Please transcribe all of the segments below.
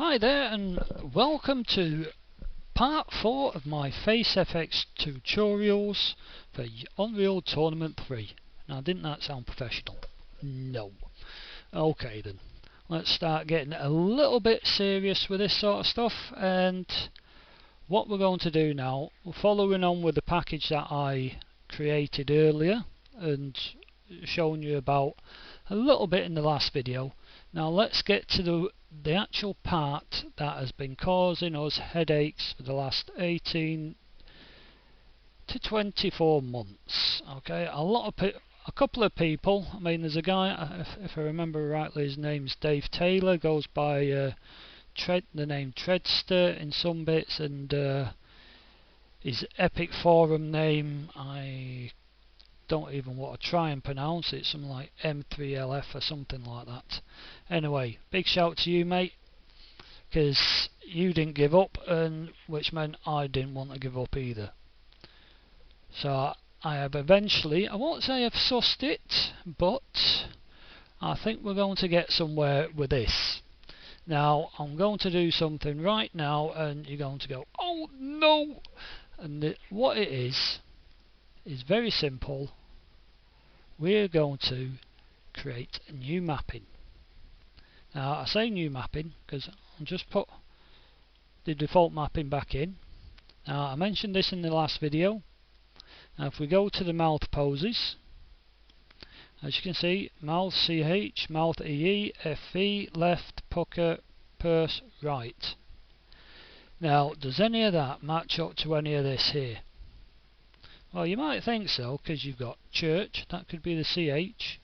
Hi there and welcome to part 4 of my FaceFX tutorials for Unreal Tournament 3. Now didn't that sound professional? No. Okay then, let's start getting a little bit serious with this sort of stuff, and what we're going to do now, we're following on with the package that I created earlier and shown you about a little bit in the last video. Now let's get to the actual part that has been causing us headaches for the last 18 to 24 months. Okay, a couple of people, I mean there's a guy, if I remember rightly, his name's Dave Taylor, goes by the name Treadster in some bits, and his Epic forum name I don't even want to try and pronounce it, something like M3LF or something like that. Anyway, big shout to you, mate, because you didn't give up, and which meant I didn't want to give up either. So I have eventually, I won't say I've sussed it, but I think we're going to get somewhere with this. Now I'm going to do something right now and you're going to go, oh no, and what it is very simple. We're going to create a new mapping. Now I say new mapping because I'll just put the default mapping back in. Now I mentioned this in the last video. Now if we go to the mouth poses, as you can see, mouth CH, mouth EE, FE, left, pucker, purse, right. Now does any of that match up to any of this here? Well, you might think so, because you've got church, that could be the CH.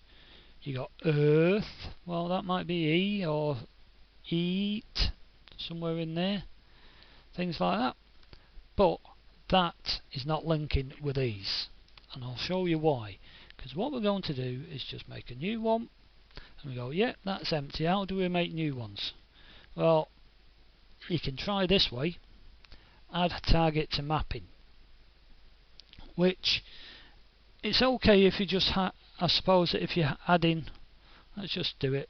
You got earth, well that might be E, or eat, somewhere in there. Things like that. But that is not linking with these. And I'll show you why. Because what we're going to do is just make a new one. And we go, yeah, that's empty. How do we make new ones? Well, you can try this way. Add target to mapping. Which, it's okay if you just I suppose if you add in, let's just do it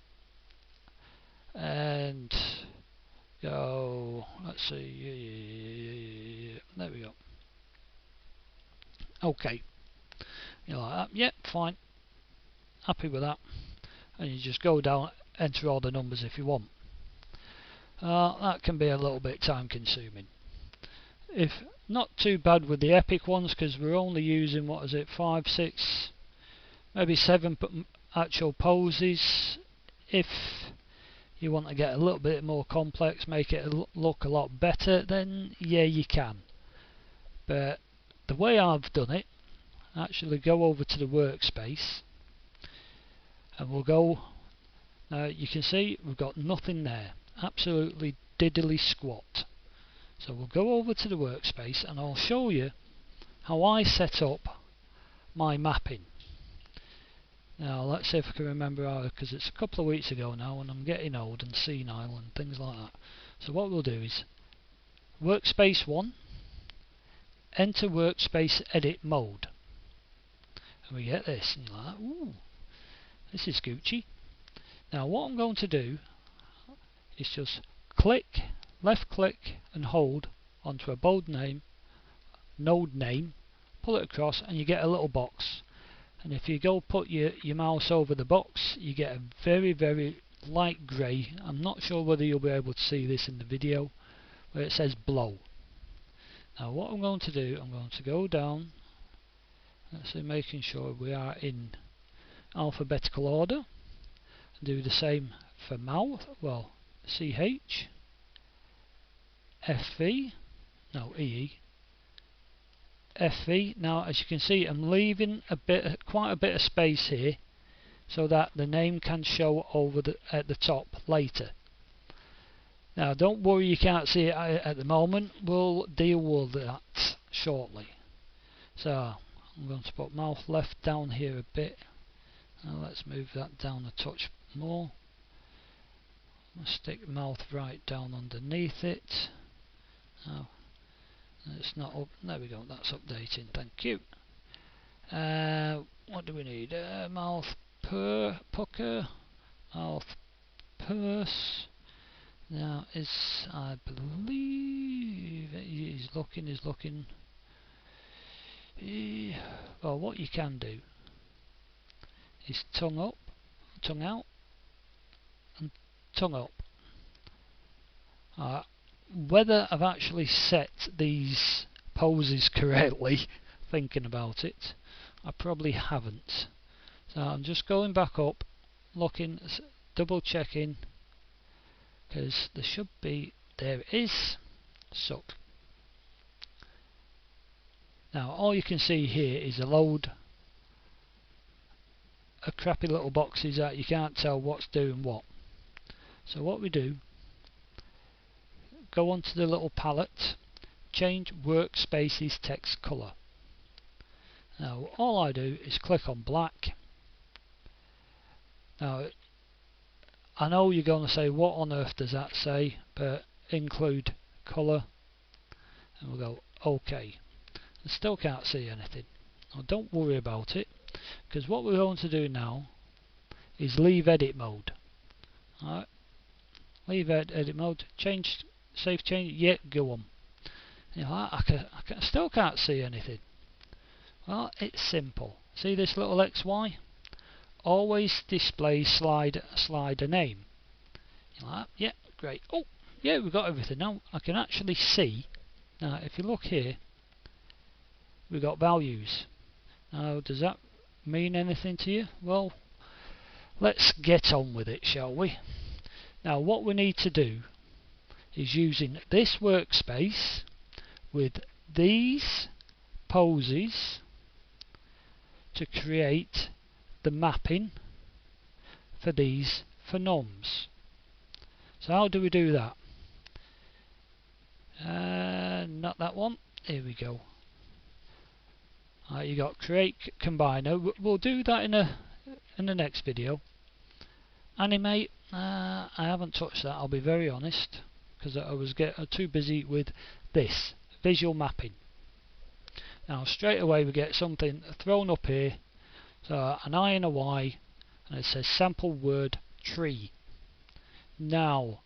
and go, let's see, there we go. Okay, you like that? Yep, fine, happy with that. And you just go down, enter all the numbers if you want. That can be a little bit time consuming. If not too bad with the epic ones, because we're only using, what is it, 5, 6, maybe 7 actual poses. If you want to get a little bit more complex, make it look a lot better, then yeah, you can. But the way I've done it, actually go over to the workspace and we'll go, now you can see we've got nothing there, absolutely diddly squat. So we'll go over to the workspace and I'll show you how I set up my mapping. Now let's see if I can remember how, because it's a couple of weeks ago now and I'm getting old and senile and things like that. So what we'll do is workspace 1, enter workspace edit mode, and we get this, and you're like, ooh, this is Gucci. Now what I'm going to do is just left click and hold onto a node name, pull it across and you get a little box, and if you go put your mouse over the box you get a very very light grey. I'm not sure whether you'll be able to see this in the video, where it says blow. Now what I'm going to do, I'm going to go down, let's see, making sure we are in alphabetical order, and do the same for mouth, well CH, FV, no EE, FV. Now as you can see I'm leaving quite a bit of space here so that the name can show over at the top later. Now don't worry you can't see it at the moment, we'll deal with that shortly. So I'm going to put mouth left down here a bit. Now let's move that down a touch more. I'll stick mouth right down underneath it. Oh, it's not up. There we go, that's updating, thank you. What do we need? Mouth pucker, mouth purse, Now I believe he's looking. Well, what you can do is tongue up, tongue out, and tongue up. Whether I've actually set these poses correctly, thinking about it, I probably haven't. So I'm just going back up, looking, double checking, because there should be, there it is, suck. Now all you can see here is a load of crappy little boxes that you can't tell what's doing what. So what we do, go onto the little palette, change workspace's text colour. Now all I do is click on black. Now I know you're going to say, what on earth does that say? But include colour, and we'll go OK. I still can't see anything. Now don't worry about it, because what we're going to do now is leave edit mode. Alright, leave edit mode, change, save change, yeah, go on. You know, I still can't see anything. Well, it's simple. See this little XY? Always display slider name. You like that? Yeah, great. Oh, yeah, we've got everything now. I can actually see. Now, if you look here, we've got values. Now, does that mean anything to you? Well, let's get on with it, shall we? Now, what we need to do is using this workspace with these poses to create the mapping for these phenoms. So how do we do that? Not that one. Here we go. You got create combiner. We'll do that in the next video. Animate. I haven't touched that. I'll be very honest, because I was too busy with this visual mapping. Now straight away we get something thrown up here. So an I and a Y, and it says sample word tree. Now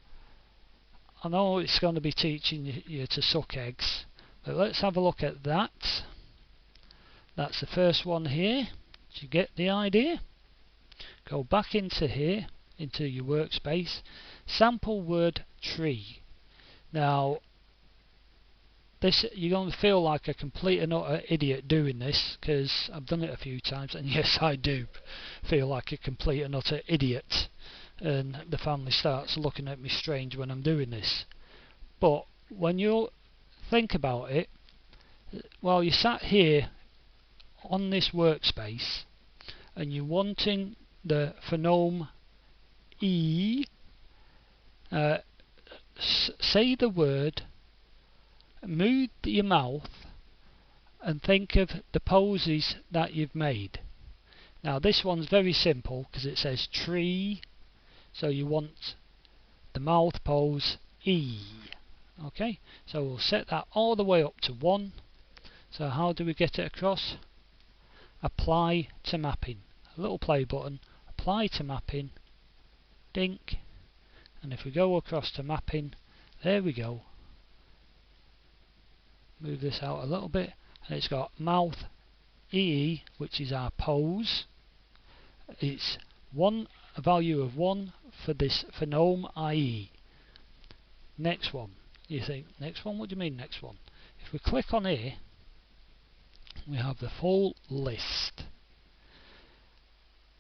I know it's going to be teaching you to suck eggs, but let's have a look at that. That's the first one here. Do you get the idea? Go back into here, into your workspace, sample word tree. Now this, you're going to feel like a complete and utter idiot doing this, because I've done it a few times, and yes, I do feel like a complete and utter idiot, and the family starts looking at me strange when I'm doing this. But when you think about it, while you sat here on this workspace and you're wanting the phenome E, say the word, move your mouth and think of the poses that you've made. Now this one's very simple because it says tree, so you want the mouth pose E. Okay, so we'll set that all the way up to 1. So how do we get it across? Apply to mapping. A little play button, apply to mapping, dink, and if we go across to mapping, there we go. Move this out a little bit, and it's got mouth EE, which is our pose. It's a value of 1 for this phenome IE. Next one. You think, next one? What do you mean next one? If we click on here, we have the full list.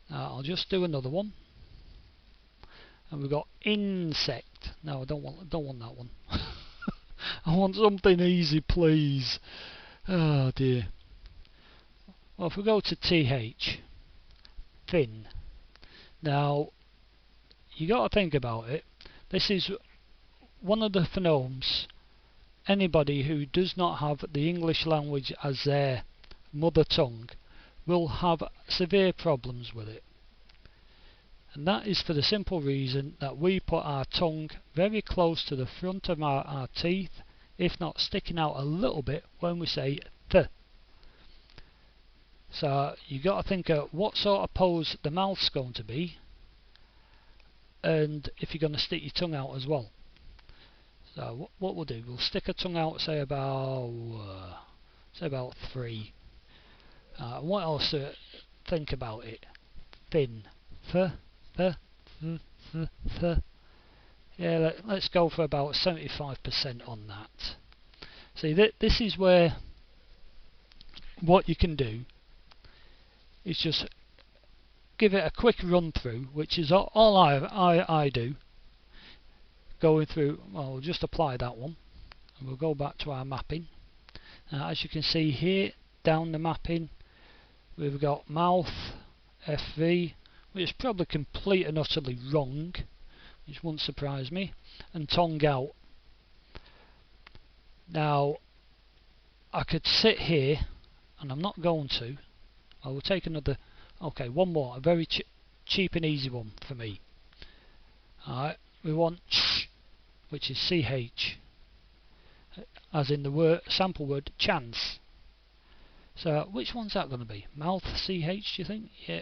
Now I'll just do another one, and we've got insect. No, I don't want that one. I want something easy, please. Oh dear. Well, if we go to TH, fin. Now you got to think about it. This is one of the phenomes. Anybody who does not have the English language as their mother tongue will have severe problems with it. And that is for the simple reason that we put our tongue very close to the front of our teeth, if not sticking out a little bit when we say th. So you got to think of what sort of pose the mouth's going to be, and if you're going to stick your tongue out as well. So what we'll do, we'll stick a tongue out, say about 3. What else? Think about it. Thin. Th. Yeah, let's go for about 75% on that. See, this is where what you can do is just give it a quick run through, which is all I do. Going through, well, we'll just apply that one, and we'll go back to our mapping. As you can see here, down the mapping, we've got mouth, FV, which is probably complete and utterly wrong, which won't surprise me, and tongue out. Now, I could sit here, and I'm not going to. I will take another. Okay, one more, a very cheap and easy one for me. Alright, we want ch, which is CH, as in the word sample word chance. So which one's that going to be? Mouth CH, do you think? Yeah.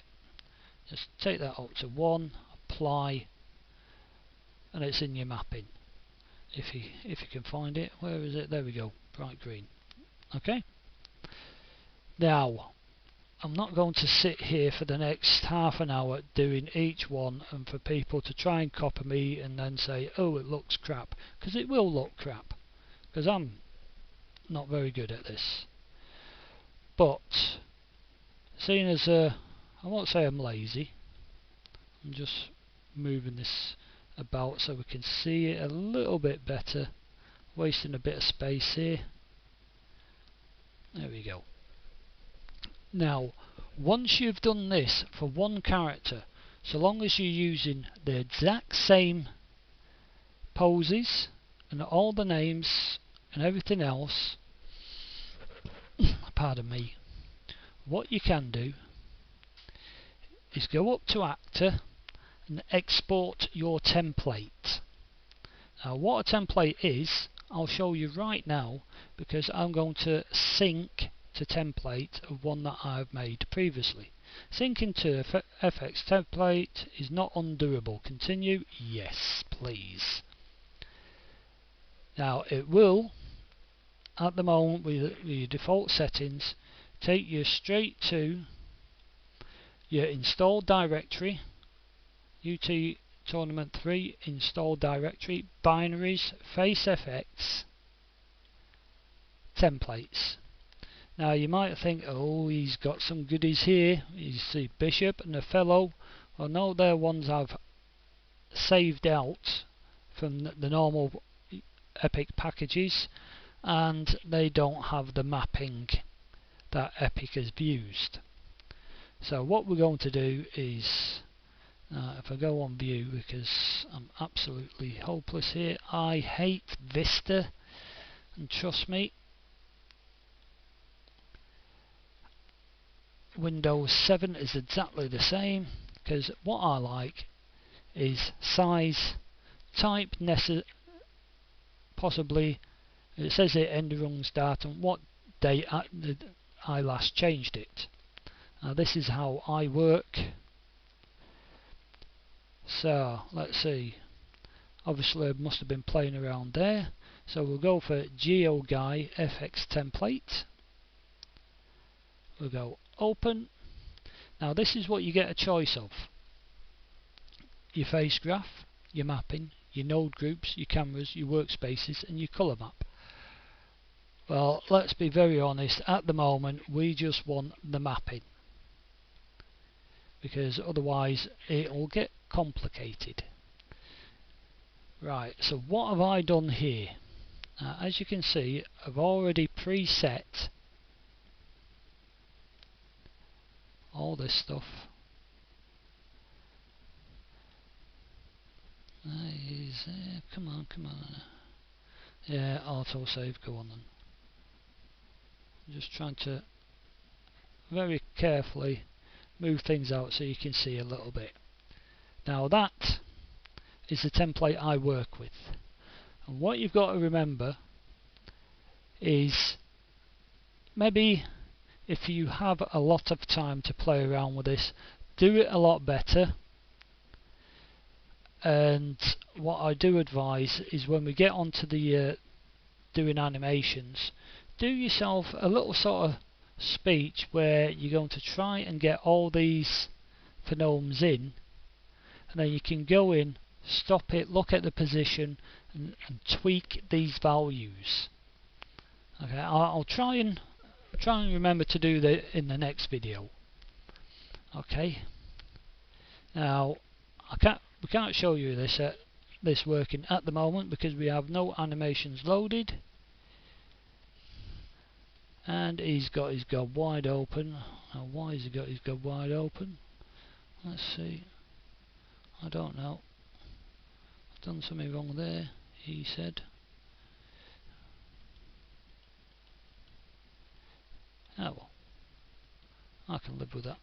Just take that up to 1, apply, and it's in your mapping. If you can find it, where is it? There we go, bright green. Okay. Now, I'm not going to sit here for the next half an hour doing each one and for people to try and copy me and then say, oh, it looks crap, because it will look crap, because I'm not very good at this. But seeing as I won't say I'm lazy, I'm just moving this about so we can see it a little bit better, wasting a bit of space here. There we go. Now, once you've done this for one character, so long as you're using the exact same poses and all the names and everything else, pardon me, what you can do is go up to Actor and export your template. Now, what a template is, I'll show you right now, because I'm going to sync to template of one that I've made previously. Syncing to FX template is not undoable. Continue? Yes, please. Now, it will, at the moment with your default settings, take you straight to your installed directory, UT Tournament 3 installed directory, binaries, FaceFX, templates. Now you might think, oh, he's got some goodies here. You see Bishop and a fellow. Well, no, they're ones I've saved out from the normal Epic packages, and they don't have the mapping that Epic has used. So what we're going to do is, if I go on view, because I'm absolutely hopeless here, I hate Vista, and trust me, Windows 7 is exactly the same, because what I like is size, type, possibly, it says it Änderungsdatum, what date I last changed it. Now this is how I work. So let's see, obviously I must have been playing around there, so we'll go for GeoGuy FX template. We'll go open. Now this is what you get a choice of: your face graph, your mapping, your node groups, your cameras, your workspaces, and your colour map. Well, let's be very honest, at the moment we just want the mapping, because otherwise it'll get complicated. Right, so what have I done here? As you can see, I've already preset all this stuff. Come on. Yeah, autosave, go on then. I'm just trying to very carefully move things out so you can see a little bit. Now that is the template I work with, and what you've got to remember is, maybe if you have a lot of time to play around with this, do it a lot better. And what I do advise is when we get onto the doing animations, do yourself a little sort of speech where you're going to try and get all these phonemes in, and then you can go in, stop it, look at the position, and tweak these values. Okay, I'll try and remember to do that in the next video. Okay. Now we can't show you this working at the moment because we have no animations loaded. And he's got his gob wide open. Now why has he got his gob wide open? Let's see. I don't know. I've done something wrong there, he said. Oh well. I can live with that.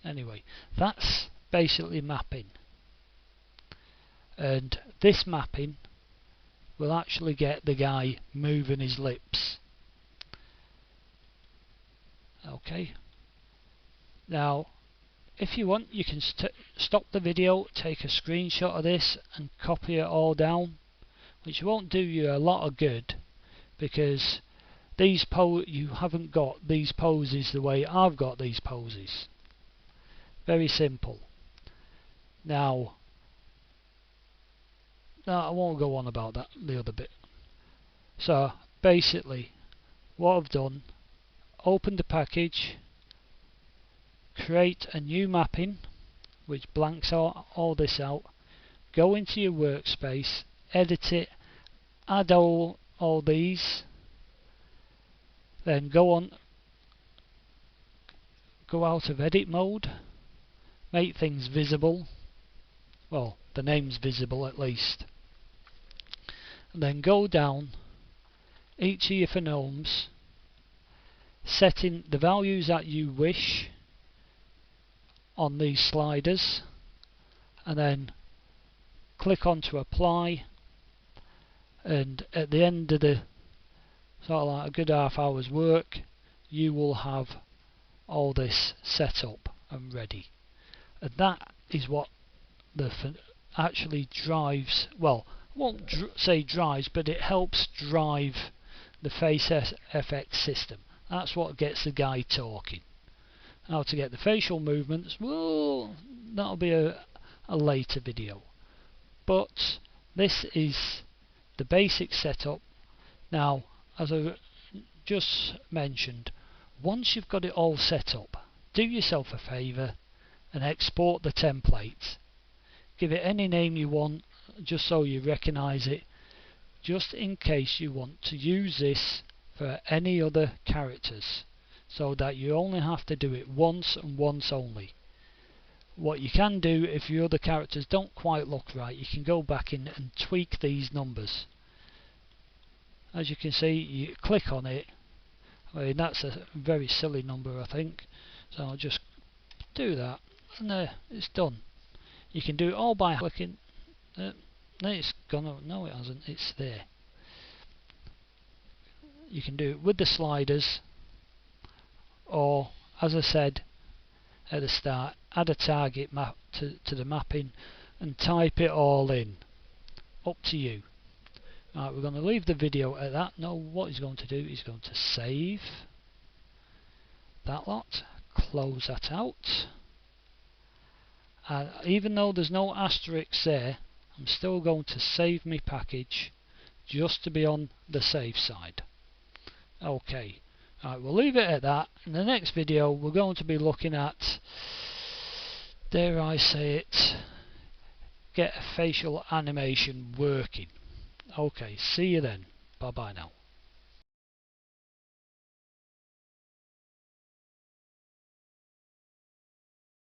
Anyway, that's basically mapping. And this mapping will actually get the guy moving his lips. Okay. Now, if you want, you can stop the video, take a screenshot of this and copy it all down, which won't do you a lot of good because you haven't got these poses the way I've got these poses. Very simple. Now I won't go on about that, the other bit. So basically what I've done, open the package, create a new mapping which blanks all this out, go into your workspace, edit it, add all these, then go out of edit mode, make things visible, well the name's visible at least, and then go down each of your phonemes, setting the values that you wish on these sliders, and then click on to apply, and at the end of the sort of like a good half hour's work, you will have all this set up and ready. And that is what actually drives, well, I won't say drives, but it helps drive the FaceFX system. That's what gets the guy talking. How to get the facial movements, well, that'll be a later video. But this is the basic setup. Now, as I just mentioned, once you've got it all set up, do yourself a favour and export the template. Give it any name you want, just so you recognise it, just in case you want to use this for any other characters, so that you only have to do it once and once only. What you can do, if your other characters don't quite look right, you can go back in and tweak these numbers. As you can see, you click on it. I mean, that's a very silly number, I think, so I'll just do that, and there, it's done. You can do it all by clicking. It's gone. No, it hasn't. It's there. You can do it with the sliders, or as I said at the start, add a target map to the mapping and type it all in. Up to you. Right, we're going to leave the video at that. Now what he's going to do is going to save that lot, close that out, and even though there's no asterisks there, I'm still going to save my package just to be on the safe side. Okay, right, we'll leave it at that. In the next video we're going to be looking at, dare I say it, get a facial animation working. Okay, see you then. Bye bye now.